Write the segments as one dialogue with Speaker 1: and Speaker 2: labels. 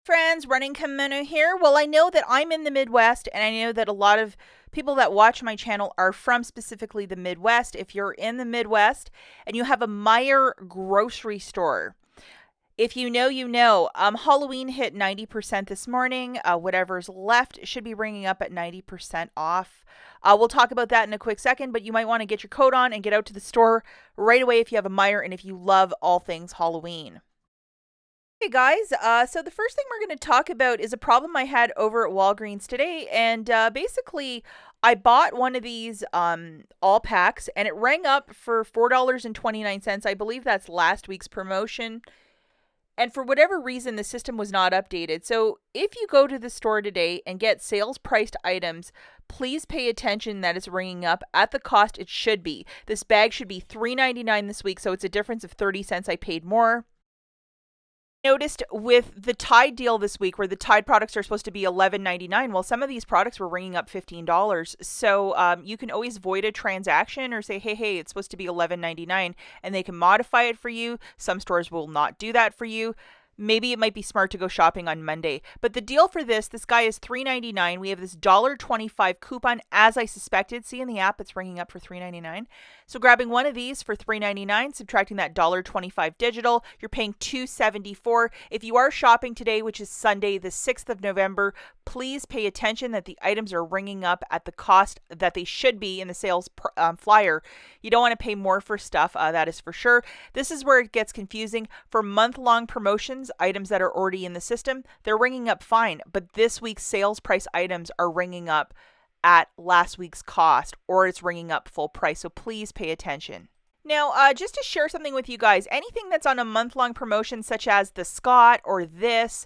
Speaker 1: Friends, Running Kimono here. Well, I know that I'm in the Midwest, and I know that a lot of people that watch my channel are from specifically the Midwest. If you're in the Midwest and you have a Meyer grocery store, if you know, you know. Halloween hit 90% this morning. Whatever's left should be ringing up at 90% off. We'll talk about that in a quick second, but you might want to get your coat on and get out to the store right away if you have a Meyer and if you love all things Halloween. Hey guys, so the first thing we're going to talk about is a problem I had over at Walgreens today, and basically I bought one of these all packs, and it rang up for $4.29. I believe that's last week's promotion, and for whatever reason the system was not updated. So if you go to the store today and get sales priced items, please pay attention that it's ringing up at the cost it should be. This bag should be $3.99 this week, so it's a difference of 30 cents I paid more. Noticed with the Tide deal this week where the Tide products are supposed to be $11.99. Well, some of these products were ringing up $15. So you can always void a transaction or say, hey, it's supposed to be $11.99, and they can modify it for you. Some stores will not do that for you. Maybe it might be smart to go shopping on Monday. But the deal for this guy is $3.99. We have this $1.25 coupon, as I suspected. See in the app, it's ringing up for $3.99. So grabbing one of these for $3.99, subtracting that $1.25 digital, you're paying $2.74. If you are shopping today, which is Sunday, the 6th of November, please pay attention that the items are ringing up at the cost that they should be in the sales flyer. You don't want to pay more for stuff, that is for sure. This is where it gets confusing. For month-long promotions, items that are already in the system, they're ringing up fine, but this week's sales price items are ringing up at last week's cost, or it's ringing up full price, so please pay attention. Now, just to share something with you guys, anything that's on a month-long promotion, such as the Scott or this,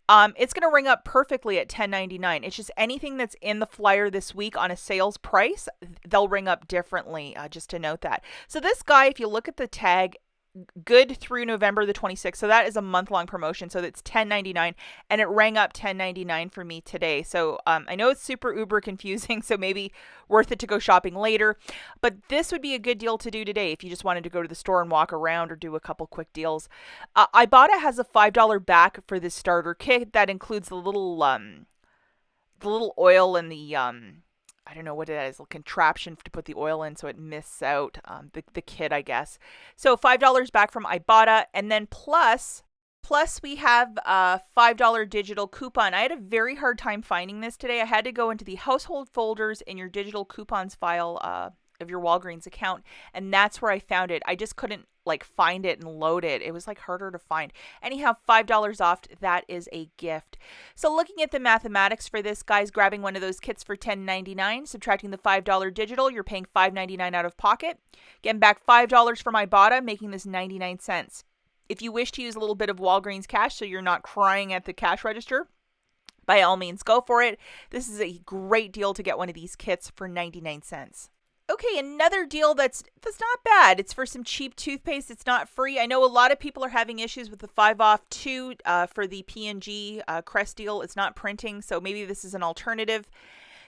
Speaker 1: it's going to ring up perfectly at $10.99. It's just anything that's in the flyer this week on a sales price, they'll ring up differently, just to note that. So this guy, if you look at the tag, good through November the 26th. So that is a month-long promotion. So it's $10.99, and it rang up $10.99 for me today. So I know it's super uber confusing, so maybe worth it to go shopping later. But this would be a good deal to do today if you just wanted to go to the store and walk around or do a couple quick deals. IBOTTA has a $5 back for this starter kit that includes the little oil and the I don't know what it is, a contraption to put the oil in so it mists out the kit, I guess. So $5 back from IBOTTA, and then plus we have a $5 digital coupon. I had a very hard time finding this today. I had to go into the household folders in your digital coupons file of your Walgreens account, and that's where I found it. I just couldn't find it and load it. It was harder to find. Anyhow, $5 off, that is a gift. So looking at the mathematics for this, guys, grabbing one of those kits for $10.99, subtracting the $5 digital, you're paying $5.99 out of pocket. Getting back $5 from Ibotta, making this 99 cents. If you wish to use a little bit of Walgreens cash so you're not crying at the cash register, by all means, go for it. This is a great deal to get one of these kits for 99 cents. Okay, another deal that's not bad. It's for some cheap toothpaste. It's not free. I know a lot of people are having issues with the 5 off 2 for the P&G Crest deal. It's not printing, so maybe this is an alternative.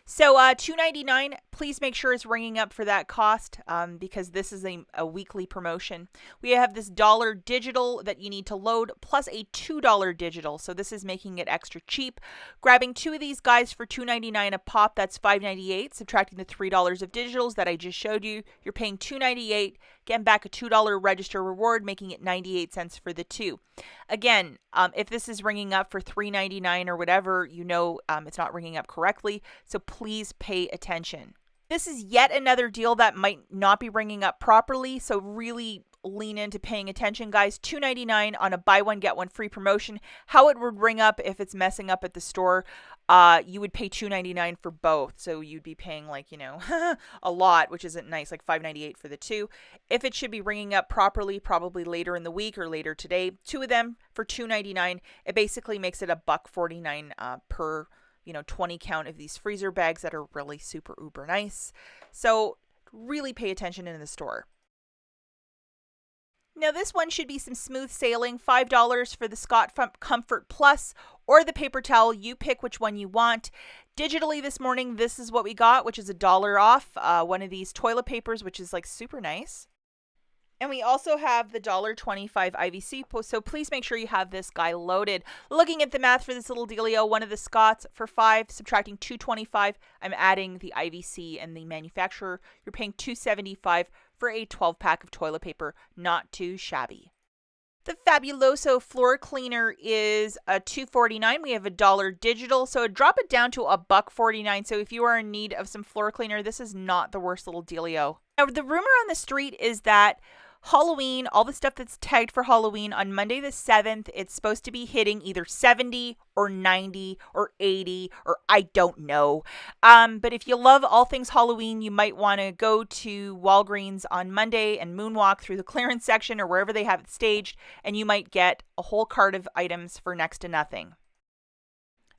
Speaker 1: So $2.99, please make sure it's ringing up for that cost because this is a weekly promotion. We have this $1 digital that you need to load plus a $2 digital. So this is making it extra cheap. Grabbing 2 of these guys for $2.99 a pop, that's $5.98. Subtracting the $3 of digitals that I just showed you, you're paying $2.98. Getting back a $2 register reward, making it 98 cents for the 2. Again, if this is ringing up for $3.99 or whatever, you know it's not ringing up correctly. So please pay attention. This is yet another deal that might not be ringing up properly. So really lean into paying attention, guys. $2.99 on a buy one get one free promotion. How it would ring up if it's messing up at the store, you would pay $2.99 for both. So you'd be paying a lot, which isn't nice, like $5.98 for the 2. If it should be ringing up properly, probably later in the week or later today, 2 of them for $2.99. It basically makes it $1.49 per 20 count of these freezer bags that are really super uber nice. So really pay attention in the store. Now this one should be some smooth sailing. $5 for the Scott Comfort Plus or the paper towel. You pick which one you want. Digitally this morning, this is what we got, which is $1 off. One of these toilet papers, which is super nice. And we also have the $1.25 IVC, so please make sure you have this guy loaded. Looking at the math for this little dealio, one of the Scots for $5, subtracting $2.25, I'm adding the IVC and the manufacturer. You're paying $2.75 for a 12-pack of toilet paper. Not too shabby. The Fabuloso floor cleaner is a $2.49. We have a $1 digital, so drop it down to a $1.49. So if you are in need of some floor cleaner, this is not the worst little dealio. Now, the rumor on the street is that Halloween, all the stuff that's tagged for Halloween on Monday the 7th, it's supposed to be hitting either 70 or 90 or 80 or I don't know. But if you love all things Halloween, you might want to go to Walgreens on Monday and moonwalk through the clearance section or wherever they have it staged, and you might get a whole cart of items for next to nothing.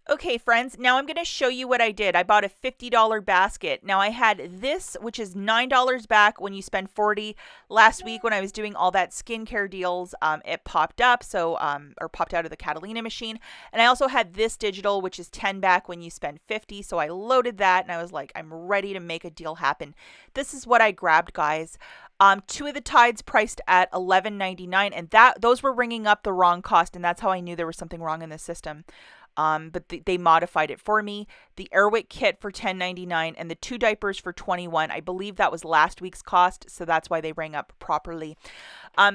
Speaker 1: Okay, friends, now I'm going to show you what I did. I bought a $50 basket. Now, I had this, which is $9 back when you spend $40. Last week when I was doing all that skincare deals, it popped up, or popped out of the Catalina machine. And I also had this digital, which is $10 back when you spend $50. So I loaded that, and I was like, I'm ready to make a deal happen. This is what I grabbed, guys. Two of the Tides priced at $11.99, and those were ringing up the wrong cost, and that's how I knew there was something wrong in the system. But they modified it for me. The Airwick kit for $10.99 and the 2 diapers for $21. I believe that was last week's cost, so that's why they rang up properly.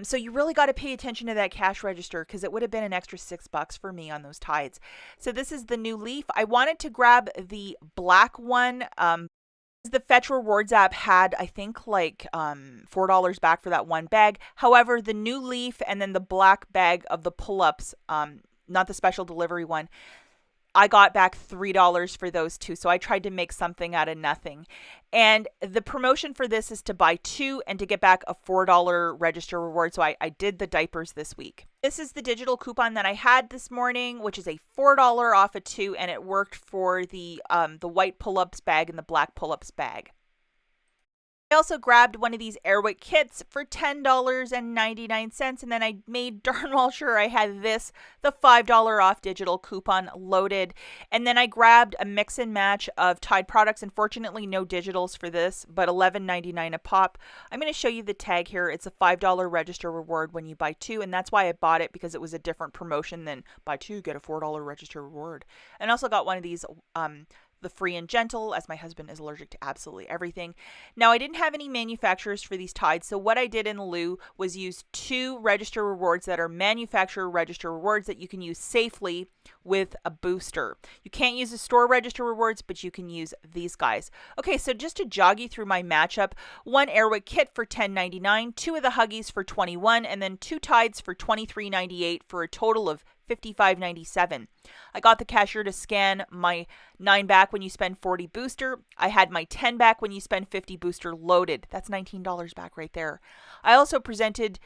Speaker 1: So you really got to pay attention to that cash register because it would have been an extra $6 for me on those Tides. So this is the new Leaf. I wanted to grab the black one. The Fetch Rewards app had, I think, like $4 back for that one bag. However, the new Leaf and then the black bag of the pull-ups, not the special delivery one, I got back $3 for those two. So I tried to make something out of nothing. And the promotion for this is to buy 2 and to get back a $4 register reward. So I did the diapers this week. This is the digital coupon that I had this morning, which is a $4 off of 2, and it worked for the white pull-ups bag and the black pull-ups bag. I also grabbed one of these Airwick kits for $10.99, and then I made darn well sure I had the $5 off digital coupon loaded. And then I grabbed a mix and match of Tide products. Unfortunately, no digitals for this, but $11.99 a pop. I'm going to show you the tag here. It's a $5 register reward when you buy 2, and that's why I bought it, because it was a different promotion than buy 2, get a $4 register reward. And I also got one of these the Free and Gentle, as my husband is allergic to absolutely everything. Now, I didn't have any manufacturers for these Tides, so what I did in lieu was use 2 register rewards that are manufacturer register rewards that you can use safely with a booster. You can't use the store register rewards, but you can use these guys. Okay, so just to jog you through my matchup, 1 Airwick kit for $10.99, 2 of the Huggies for $21, and then 2 Tides for $23.98 for a total of $55.97. I got the cashier to scan my 9 back when you spend 40 booster. I had my 10 back when you spend 50 booster loaded. That's $19 back right there. I also presented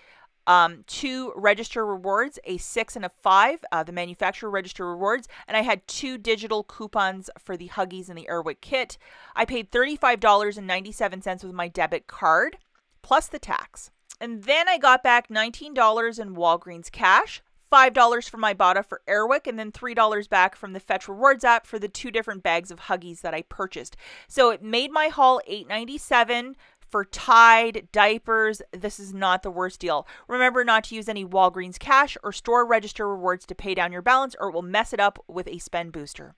Speaker 1: 2 register rewards, a 6 and a 5, the manufacturer register rewards, and I had 2 digital coupons for the Huggies and the Airwick kit. I paid $35.97 with my debit card, plus the tax. And then I got back $19 in Walgreens cash, $5 from IBOTTA for Airwick, and then $3 back from the Fetch Rewards app for the 2 different bags of Huggies that I purchased. So it made my haul $8.97 for Tide diapers. This is not the worst deal. Remember not to use any Walgreens cash or store register rewards to pay down your balance, or it will mess it up with a spend booster.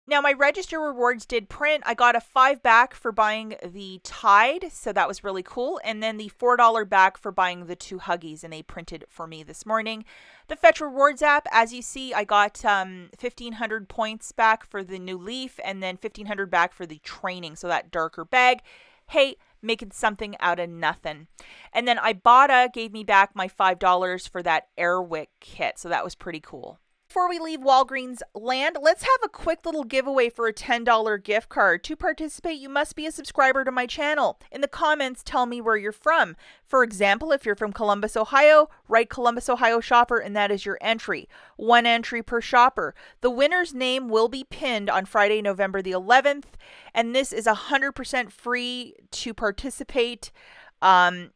Speaker 1: Now, my register rewards did print. I got a 5 back for buying the Tide, so that was really cool. And then the $4 back for buying the 2 Huggies, and they printed for me this morning. The Fetch Rewards app, as you see, I got 1,500 points back for the new Leaf, and then 1,500 back for the training, so that darker bag. Hey, making something out of nothing. And then IBOTTA gave me back my $5 for that Airwick kit, so that was pretty cool. Before we leave Walgreens land, let's have a quick little giveaway for a $10 gift card. To participate, you must be a subscriber to my channel. In the comments, tell me where you're from. For example, if you're from Columbus, Ohio, write Columbus, Ohio shopper, and that is your entry. 1 entry per shopper. The winner's name will be pinned on Friday, November the 11th, and this is 100% free to participate. And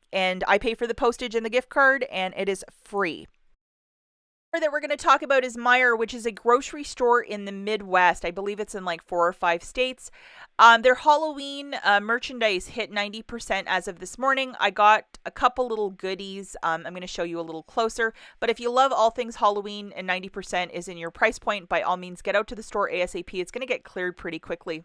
Speaker 1: I pay for the postage and the gift card, and it is free. that we're going to talk about is Meyer, which is a grocery store in the Midwest. I believe it's in like 4 or 5 states. Their Halloween merchandise hit 90% as of this morning. I got a couple little goodies. I'm going to show you a little closer. But if you love all things Halloween and 90% is in your price point, by all means, get out to the store ASAP. It's going to get cleared pretty quickly.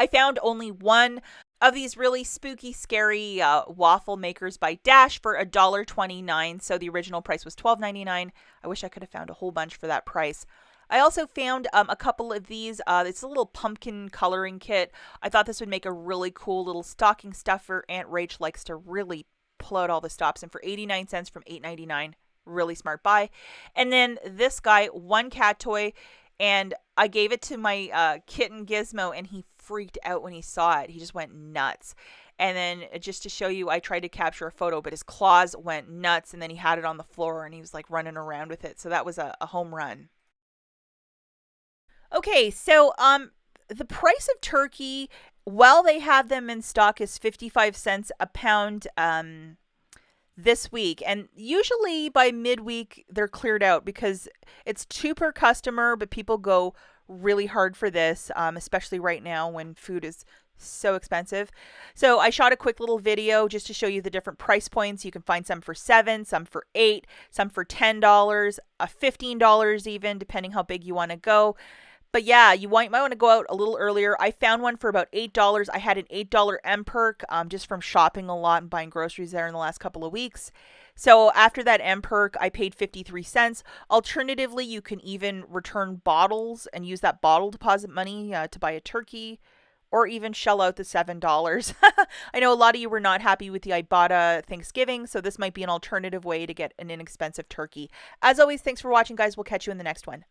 Speaker 1: I found only one of these really spooky, scary waffle makers by Dash for $1.29. So the original price was $12.99. I wish I could have found a whole bunch for that price. I also found a couple of these. It's a little pumpkin coloring kit. I thought this would make a really cool little stocking stuffer. Aunt Rach likes to really pull out all the stops. And for 89 cents from $8.99, really smart buy. And then this guy, one cat toy. And I gave it to my kitten Gizmo, and he freaked out when he saw it. He just went nuts. And then just to show you, I tried to capture a photo, but his claws went nuts, and then he had it on the floor, and he was like running around with it. So that was a home run. Okay, so the price of turkey, while they have them in stock, is 55 cents a pound this week. And usually by midweek, they're cleared out because it's 2 per customer, but people go really hard for this, especially right now when food is so expensive. So I shot a quick little video just to show you the different price points. You can find some for $7, some for $8, some for $10, $15 even, depending how big you want to go. But yeah, you might want to go out a little earlier. I found one for about $8. I had an $8 mPerk just from shopping a lot and buying groceries there in the last couple of weeks. So after that mPerk, I paid 53 cents. Alternatively, you can even return bottles and use that bottle deposit money to buy a turkey, or even shell out the $7. I know a lot of you were not happy with the IBOTTA Thanksgiving, so this might be an alternative way to get an inexpensive turkey. As always, thanks for watching, guys. We'll catch you in the next one.